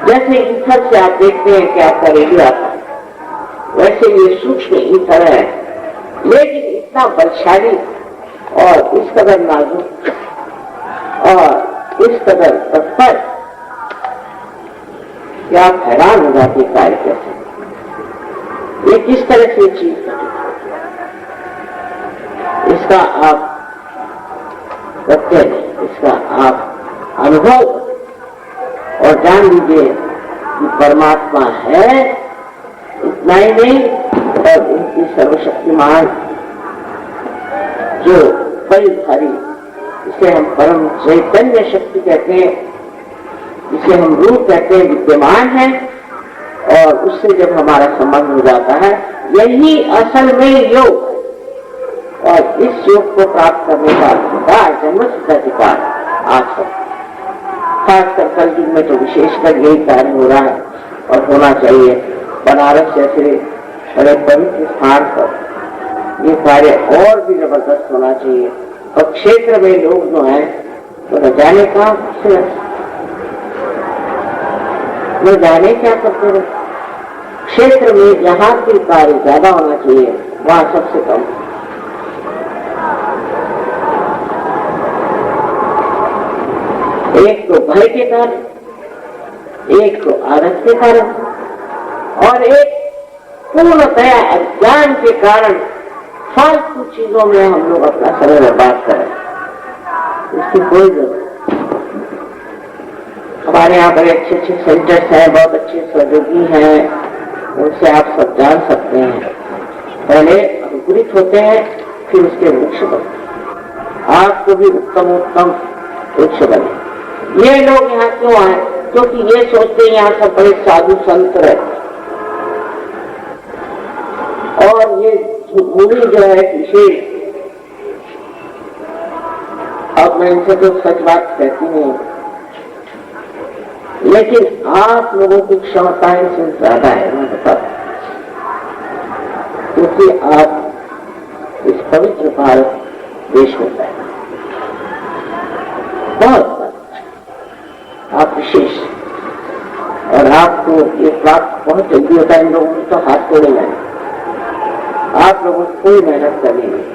S1: जैसे ईथर से आप देखते हैं कि आपका रेडियो आता है, वैसे ये सूक्ष्म ईथर है, लेकिन इतना बलशाली और इस कदर नाजुक और इस कदर तत्पर कि आप हैरान हो जाते कार्य कैसे, ये किस तरह से चीज है, इसका आप करते हैं, इसका आप अनुभव और जान लीजिए कि परमात्मा है। इतना ही नहीं, और उनकी सर्वशक्तिमान जो बड़ी भारी, इसे हम परम चैतन्य शक्ति कहते हैं, इसे हम रूप कहते हैं, विद्यमान है, और उससे जब हमारा संबंध हो जाता है, यही असल में योग, और इस योग को प्राप्त करने का अधिकार, जन्मसिद्ध अधिकार आप सब, खासकर कल युग में तो विशेषकर यही कार्य हो रहा है और होना चाहिए। बनारस जैसे बड़े पवित्र स्थान पर ये कार्य और भी जबरदस्त होना चाहिए, और क्षेत्र में लोग जो हैं तो न जाने कहाँ न जाने क्या करते रहे। क्षेत्र में जहाँ के कार्य ज्यादा होना चाहिए वहाँ सबसे कम। एक तो भय के कारण, एक तो आदत के कारण, और एक पूर्णतया अज्ञान के कारण फालतू चीजों में हम लोग अपना समय बर्बाद करें। इसकी कोई जरूरत। हमारे यहाँ बड़े अच्छे अच्छे सेंटर्स हैं, बहुत अच्छे सहयोगी हैं, उनसे आप सब जान सकते हैं। पहले अंकुरित होते हैं, फिर उसके वृक्ष बनते। आपको भी उत्तम उत्तम वृक्ष बने। ये लोग यहाँ क्यों आए? क्योंकि ये सोचते हैं यहाँ सब बड़े साधु संत रहते, और ये भूमि जो है विशेष। अब मैं इनसे तो सच बात कहती नहीं, लेकिन आप लोगों की क्षमताएं से ज्यादा है, मैं बताता, क्योंकि आप इस पवित्र भारत देश में हैं, बहुत आप विशेष, और आपको ये प्राप्त बहुत जल्दी होता है। इन लोगों को तो हाथ तोड़े हैं, आप लोगों को कोई मेहनत करनी नहीं,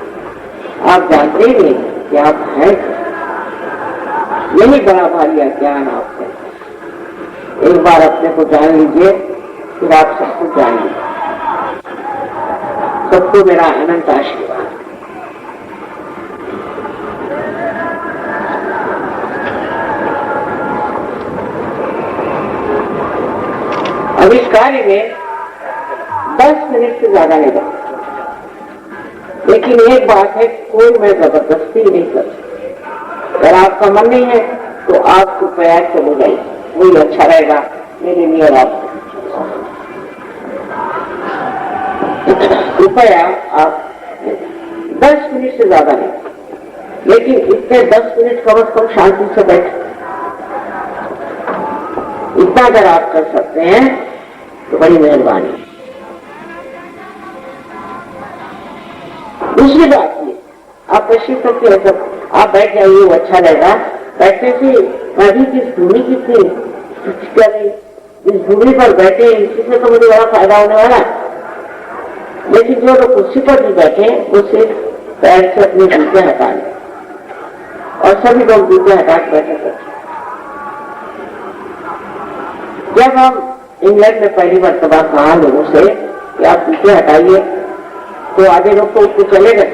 S1: आप जानते ही नहीं कि आप हैं। यही बड़ा भारी अज्ञान आपका। एक बार अपने को जान लीजिए, फिर आप सबको जान लीजिए। सबको मेरा अनंत आशीर्वाद। अब इस कार्य में 10 मिनट से ज्यादा नहीं लगता, लेकिन एक बात है, कोई मैं जबरदस्ती नहीं कर सकती। अगर आपका मन नहीं है तो आप कृपया चले जाइए, वही अच्छा रहेगा मेरे लिए और आपको। कृपया आप 10 मिनट से ज्यादा नहीं, लेकिन इतने 10 मिनट कम से कम शांति से बैठे। इतना अगर आप कर सकते हैं तो बड़ी मेहरबानी। दूसरी बात ये, आप तशरीफ करके सब आप बैठ जाइए, वो अच्छा रहेगा। बैठने से मैं भी किस भूमि की थी इस भूमि पर बैठे इसी से तो मुझे बड़ा फायदा होने वाला है। लेकिन जो लोग कुर्सी पर भी बैठे वो सिर्फ पैर से अपने जूते हटा लें और सभी लोग जूते हटा के बैठे थे। जब हम इंग्लैंड में पहली मरतबा कहा लोगों से कि आप जूते हटाइए तो आधे लोग तो उसको चले गए,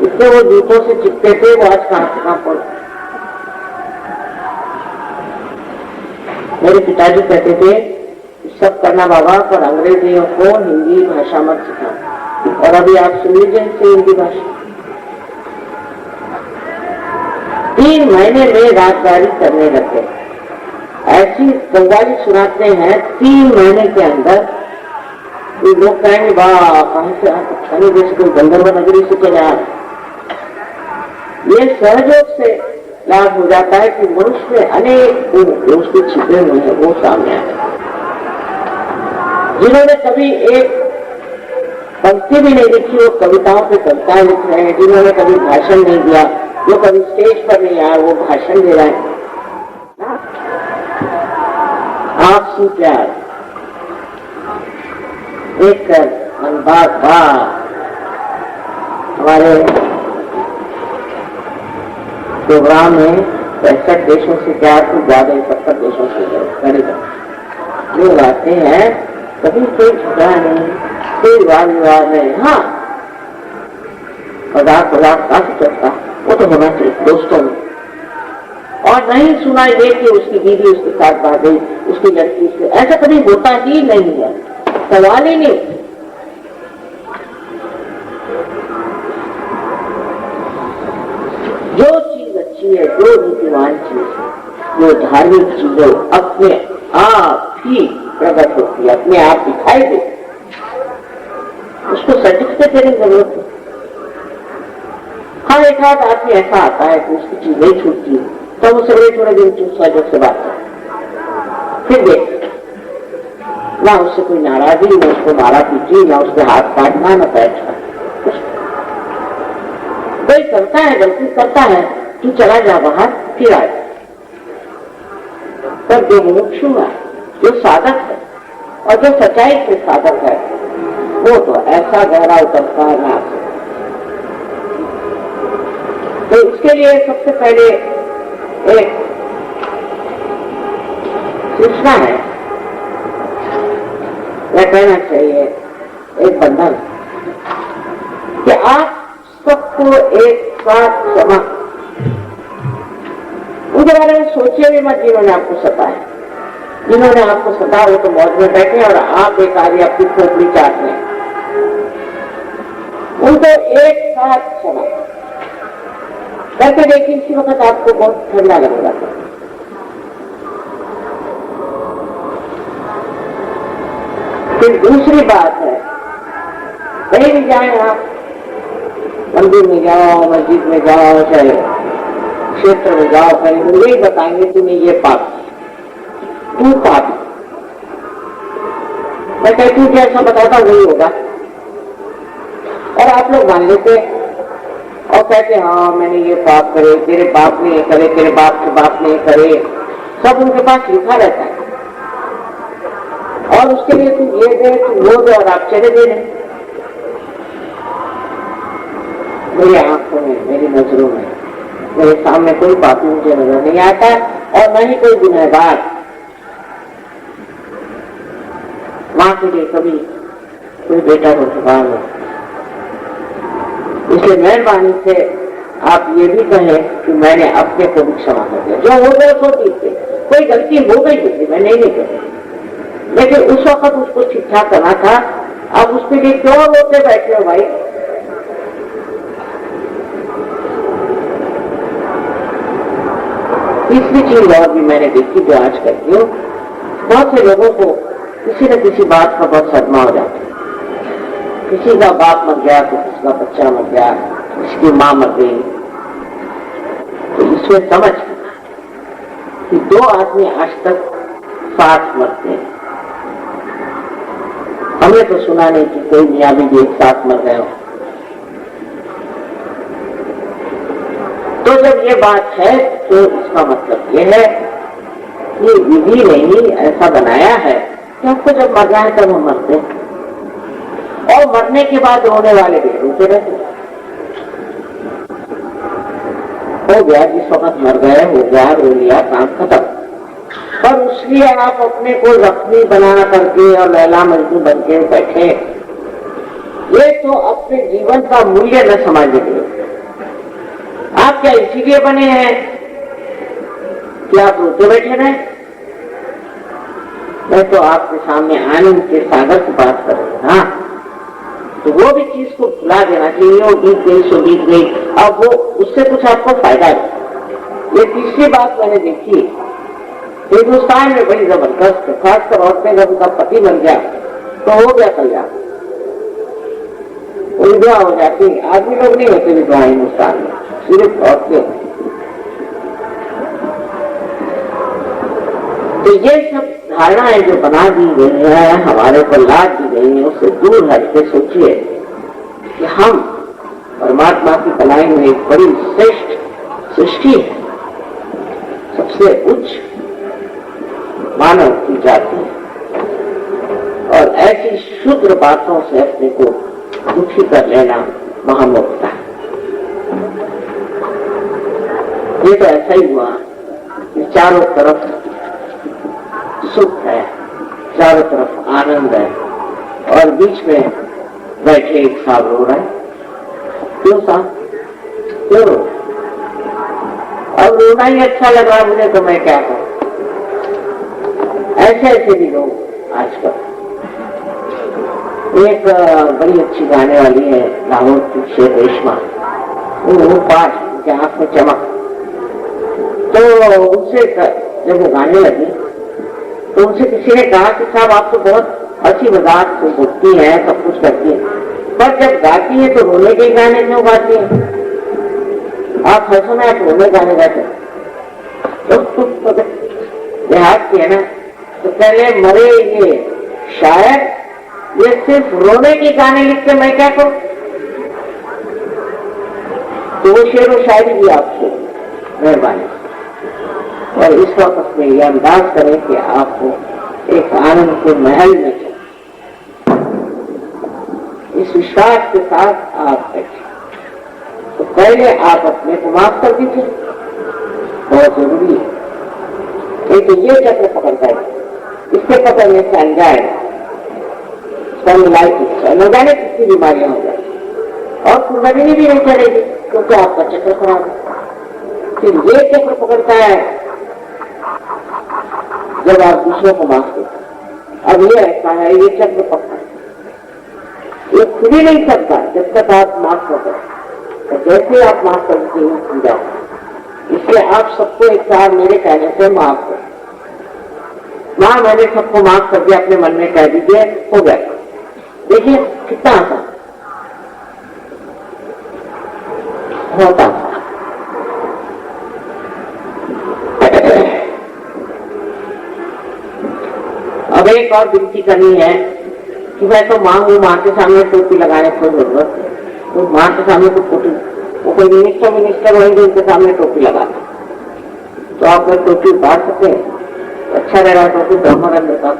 S1: इससे वो जूतों से चिपके थे, वो आज कहां से कहां पहुंचे। मेरे पिताजी कहते थे सब करना बाबा पर अंग्रेजियों को हिंदी भाषा मत सिखाओ, और अभी आप सुन लीजिए इनसे हिंदी भाषा। 3 महीने में राजगारी करने लगे। ऐसी बंगाली सुनाते हैं 3 महीने के अंदर लोग कहेंगे वाह कहां से आने जैसे कोई गंधर्व नगरी से चले आ। ये सहयोग से लाभ हो जाता है कि मनुष्य में अनेक गुण जो उसके छिपे हुए हैं वो सामने आए। जिन्होंने कभी एक पंक्ति भी नहीं लिखी वो कविताओं पे कविताएं लिख रहे हैं, जिन्होंने कभी भाषण नहीं दिया, जो कभी स्टेज पर नहीं आया वो भाषण दे रहे हैं। आपसी प्यार एक कर बात हमारे प्रोग्राम में 65 देशों से प्यार को ज्यादा 70 देशों से लोग आते हैं, कभी कोई झगड़ा नहीं, कोई वाद विवाद नहीं। हाँ मजाक काफी चलता, वो तो होना चाहिए दोस्तों में। और नहीं सुना ये कि उसकी बीवी उसके साथ भाग गई, उसकी लड़की से, ऐसा कभी होता ही नहीं है, सवाल ही नहीं। जो चीज अच्छी है, जो नीतिवान चीज है, जो धार्मिक चीज है, अपने आप ही प्रकट होती है, अपने आप दिखाई दे, उसको सर्टिफिकेट देने की जरूरत है। हाँ एक आध आदमी ऐसा आता है कि उसकी चीज नहीं छूटती, तो वो सवेरे थोड़े दिन सहयोग से बात कर, फिर देख ना उससे कोई नाराजगी, ना उसको मारा पीटी, ना उसके हाथ काटना, ना पैर छूटना। कोई करता है गलती करता है, तू चला जा बाहर फिर आए। पर जो मुमुक्षु है, जो साधक है और जो सच्चाई से साधक है, वो तो ऐसा गहरा उतरता है ना। तो इसके लिए सबसे पहले एक सूचना है या कहना चाहिए एक बंधन कि आप सबको एक साथ क्षमा, उनके बारे में सोचिए भी मत जिन्होंने आपको सताया। जिन्होंने आपको सताया वो तो मौज में बैठे और आप एक आदि आपकी खोपड़ी चाटते हैं, उनको एक साथ क्षमा करके देखिए, इसी वक्त आपको बहुत ठंडा लगेगा। फिर दूसरी बात है, कहीं भी जाए आप, मंदिर में जाओ, मस्जिद में जाओ, चाहे क्षेत्र में जाओ, कहीं वो यही बताएंगे तुम्हें ये पाप, तू पाप। मैं कहती हूँ जैसा बताता वही होगा, और आप लोग मान लेते और कहते हाँ मैंने ये पाप करे, तेरे बाप ने ये करे, तेरे बाप के बाप ने ये करे, सब उनके पास लिखा रहता है। और उसके लिए तू ये दे, तू वो दे, और आप चले दे रहे। मेरी आंखों में, मेरी नजरों में, मेरे सामने कोई पापी मुझे नजर नहीं आता, और न ही कोई गुनहगार। माँ के लिए कभी कोई बेटा को छुपा लो, इसलिए मेहरबानी से आप ये भी कहें कि मैंने अपने को भी क्षमा कर दिया। जो हो गया सो ठीक है, कोई गलती हो गई होती, मैं नहीं कहती, लेकिन उस वक्त उसको ठीक ठाक करना था। अब उसके लिए क्यों रोते बैठे हो भाई? तीसरी चीज और भी मैंने देखी जो आज करती हूँ, बहुत से लोगों को किसी न किसी बात का बहुत सदमा हो जाता है। किसी का बाप मर गया, तो किसी का बच्चा मर गया, किसी की माँ मर गई, तो इसमें समझ कि 2 आदमी आज तक साथ मरते हैं। हमने तो सुना नहीं कि कोई मियाँ बीवी एक साथ मर गए हो। तो जब ये बात है तो इसका मतलब ये है ये विधि ने ही ऐसा बनाया है कि हमको जब मरना है तब हम मरते हैं, और मरने के बाद रोने वाले भी रोते रहते। हो गया, जिस वक्त मर गए हो गया, रो लिया, काम खत्म। पर उसलिए आप अपने को जख्मी बना करके और लैला मजनू बन के बैठे, ये तो अपने जीवन का मूल्य न समझने के लिए। आप क्या इसीलिए बने हैं कि आप रोते बैठे रहे? मैं तो आपके सामने आनंद के सागर की बात कर रही हूँ। हाँ, तो वो भी चीज को भुला देना चाहिए। वो बीत गई सो बीत गई, अब वो उससे कुछ आपको फायदा नहीं। ये तीसरी बात मैंने देखी हिंदुस्तान में बड़ी जबरदस्त, खासकर औरतें जब उनका पति मर गया तो हो गया कल्याण, विधवा हो जाती। आदमी लोग नहीं होते विधवा हिंदुस्तान में, सिर्फ औरतें। तो ये सब धारणाएं जो बना दी गई है, हमारे पर लाद दी गई है, उससे दूर हट के सोचिए कि हम परमात्मा की बनाई हुई एक बड़ी श्रेष्ठ सृष्टि है, सबसे उच्च मानव की जाति है, और ऐसी शुद्र बातों से अपने को दुखी कर लेना महामूर्खता है। ये तो ऐसा ही हुआ कि चारों तरफ सुख है, चारों तरफ आनंद है, और बीच में बैठे एक साहब रो रहे हैं। क्यों साहब, क्यों रो? अब रोना ही अच्छा लग रहा मुझे, तो मैं क्या करूं? ऐसे ऐसे भी लोग आजकल। एक बड़ी अच्छी गाने वाली है लाहौर की शेर रेशमा, वो पाठ उनके आंख में चमक, तो उनसे जब वो गाने लगी तो उनसे किसी ने कहा कि साहब आप तो बहुत अच्छी मजाक से बोलती हैं, सब कुछ करती हैं, पर जब गाती है तो रोने के गाने क्यों गाती हैं? आप हंसो ना, आप रोने गाने गाते तो देहात की है ना, तो पहले मरे ये शायद, ये सिर्फ रोने के गाने लिख के मैं क्या करूं? तो वो शेर व शायरी भी आपको मेहरबानी, और इस वक्त में यह अंदाज करें कि आपको एक आनंद के महल में चले, इस विश्वास के साथ आप बैठे। तो पहले आप अपने को माफ कर दीजिए, बहुत जरूरी है। एक तो ये चक्र पकड़ता है, इसके पकड़ने से अनजाएगा, न जाने कितनी बीमारियां हो जाए, और कुर्बानी भी नहीं चलेगी क्योंकि आपका चक्र खराब है। फिर ये चक्र पकड़ता है जब आप दूसरों को माफ करते। अब ये ऐसा है, ये चक्र पकड़ा, ये खुद ही नहीं सकता जब तक आप माफ कर दो। जैसे आप माफ करते हो खुल जाओ, इसलिए आप सबको एक बार मेरे कहने से माफ करो। मां मैंने सबको माफ कर दिया, अपने मन में कह दीजिए, हो गया। देखिए कितना आसान होता। अब एक और विनती करनी है कि मैं तो मां हूं, मां के सामने टोपी लगाने की जरूरत है, तो मां के सामने तो वो कोई मिनिस्टर होंगे उनके सामने टोपी लगाना, तो आप अगर टोपी उतार सकते हैं तो अच्छा रह रहा है। टोपी ब्रह्मानंद का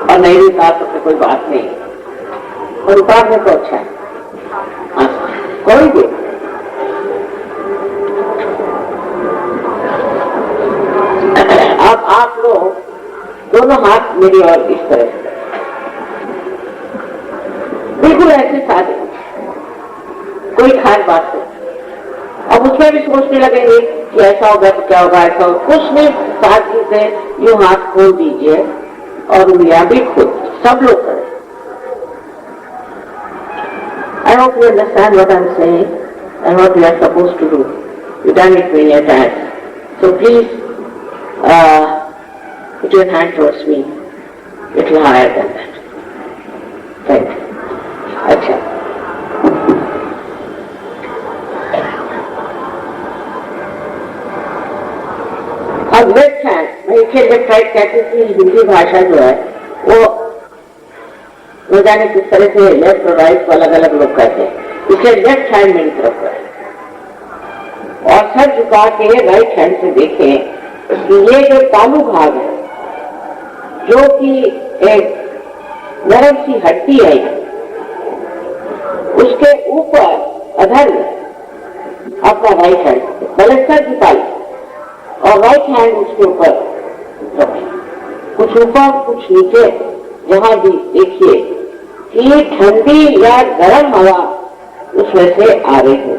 S1: और नहीं भी उतार सकते कोई बात नहीं, और उतारने तो अच्छा है। कोई भी अब आप लोग दोनों हाथ मेरी और इस तरह से बिल्कुल ऐसे सादे, कोई खास बात नहीं। अब उसमें भी सोचने लगेंगे कि ऐसा होगा तो क्या होगा, ऐसा होगा, कुछ नहीं, सादगी से यूं हाथ खोल दीजिए और उंगलियां भी खोल, सब लोग करें। I hope you understand what I'm saying and what you are supposed to do. You've done it many a times. So please put your hand towards me, a little higher than that. Thank you. अच्छा, अब लेफ्ट हैंड, मैं इसे लेफ्ट राइट कहती थी। हिंदी भाषा जो है वो न जाने किस तरह से लेफ्ट और राइट को अलग अलग लोग कहते हैं, इसलिए लेफ्ट हैंड मेरी तरफ है और सर झुका के राइट हैंड से देखें कि ये जो तालू भाग है, जो कि एक नरम सी हड्डी है, उसके ऊपर अधर अपना राइट हैंड पहले सर झुकाई और राइट हैंड उसके ऊपर कुछ ऊपर कुछ नीचे, जहां भी देखिए कि ठंडी या गर्म हवा उसमें से आ रही है।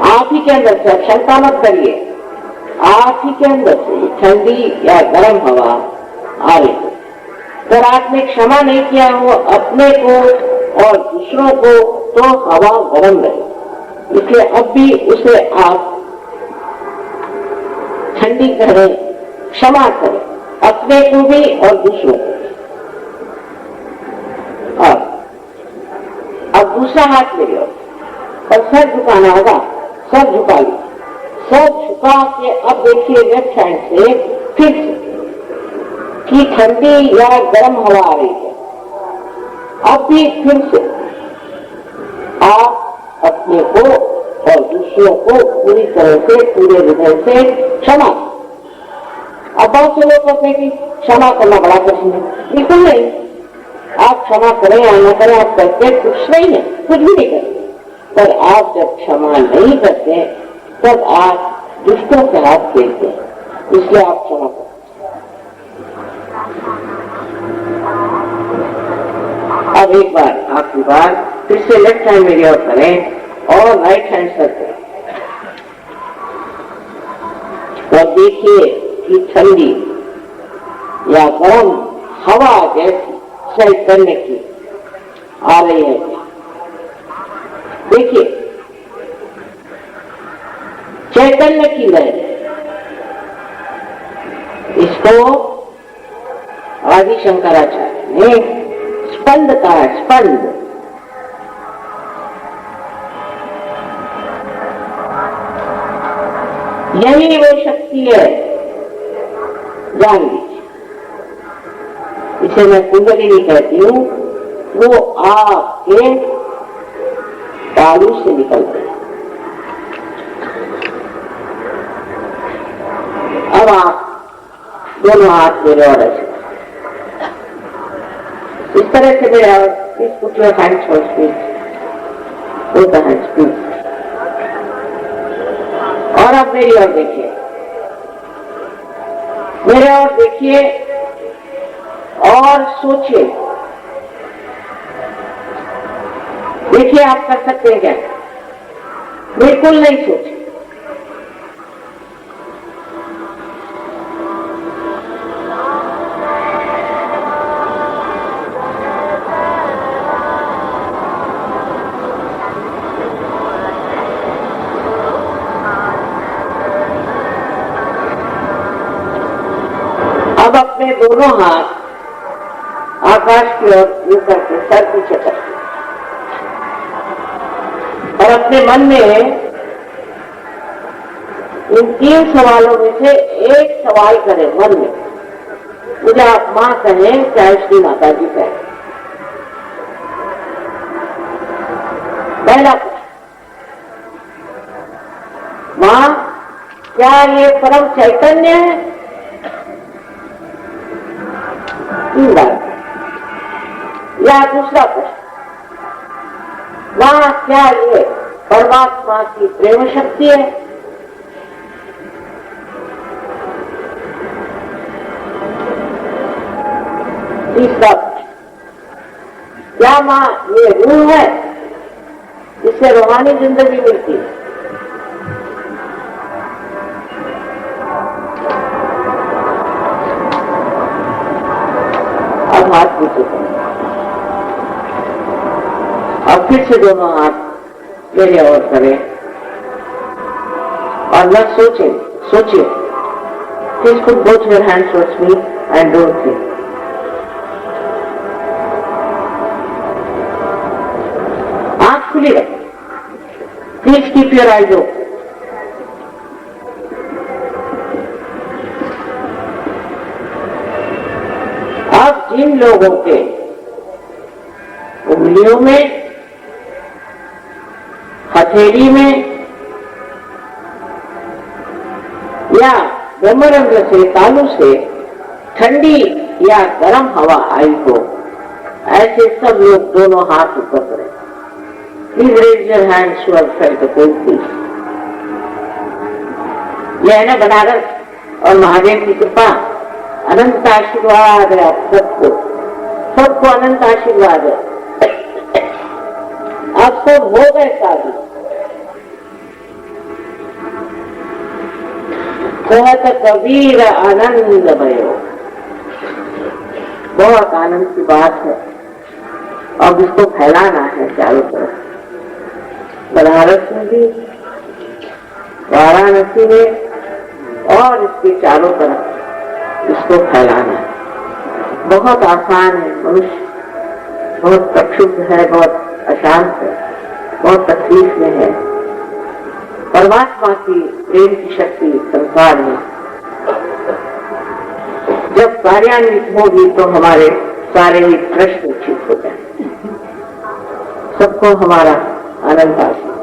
S1: आप ही के अंदर से क्षमता मत करिए, आप ही के अंदर से ठंडी या गर्म हवा आ रही है। अगर आपने क्षमा नहीं किया हो अपने को और दूसरों को तो हवा गर्म रहे, इसलिए अब भी उसे आप ठंडी करें, क्षमा करें अपने को भी और दूसरों को। अब दूसरा हाथ ले लो और सर झुकाना होगा, सर झुका लो, सर झुका के अब देखिए लेफ्ट हैंड से फिर कि ठंडी या गर्म हवा आ रही है। अब भी फिर से आप अपने को और दूसरों को पूरी तरह से पूरे हृदय से क्षमा। अब बहुत से लोग कहते हैं कि क्षमा करना बड़ा कठिन है। बिल्कुल नहीं, आप क्षमा करें या न करें, आप करते कुछ नहीं है, कुछ भी नहीं करते। पर आप जब क्षमा नहीं करते तब आप दुष्टों के हाथ खेलते हैं, इसलिए आप क्षमा करें। अब एक बार आखिरी बार फिर से लेफ्ट हैंड मेरी ओर करें और राइट हैंड सर करें और देखिए कि ठंडी या गर्म हवा जैसी चैतन्य की आ रही है। देखिए चैतन्य की लहर, इसको आदि शंकराचार्य ने स्पंद कहा, स्पंद। यही वो शक्ति है, जान लीजिए। इसे मैं कुंडली नहीं कहती हूं, वो आपके तालू से निकलते हैं। अब आप दोनों हाथ मेरे और ऐसे इस तरह से मेरे और please put your hands for speech, both the hands please. और अब मेरी ओर देखिए, मेरे ओर देखिए और सोचिए। देखिए आप कर सकते हैं क्या? बिल्कुल नहीं सोचिए। अब अपने दोनों हाथ आकाश की ओर यूं करके सर पीछे करके और अपने मन में इन 3 सवालों में से एक सवाल करें मन में। मुझे आप मां कहें चाहे श्री माता जी कहें। पहला प्रश्न, मां क्या ये परम चैतन्य है? या दूसरा प्रश्न, मां क्या ये परमात्मा की प्रेम शक्ति है? तीसरा प्रश्न, क्या मां ये रूह है जिससे रूहानी जिंदगी मिलती है? अब हाथ पीछे करें और फिर से दोनों हाथ मेरे ओर करें और न सोचिए। Please put both your hands towards me and don't think. आंख खुली रखें। Please keep your eyes open. अब जिन लोगों के उंगलियों में हथेली में या ब्रह्मरंध्र से, तालु से ठंडी या गर्म हवा आई हो, ऐसे सब लोग दोनों हाथ ऊपर करें। Please raise your hands who have felt the cold breeze. यह है ना बनारस और महादेव की कृपा, अनंत आशीर्वाद है आप सबको, सबको अनंत आशीर्वाद है। आप सब हो गए साधु। कहत कबीर आनंद भयो, बहुत आनंद की बात है। अब इसको फैलाना है चारों तरफ, बनारस में भी, वाराणसी में और इसके चारों तरफ इसको फैलाना है। बहुत आसान है, मनुष्य बहुत प्रक्षुब्ध है, बहुत अशांत है, बहुत तकलीफ में है। परमात्मा की प्रेम की शक्ति संसार में जब कार्यान्वित होगी तो हमारे सारे ही प्रश्न ठीक हो जाएंगे। सबको हमारा आनंद आशीर्वाद।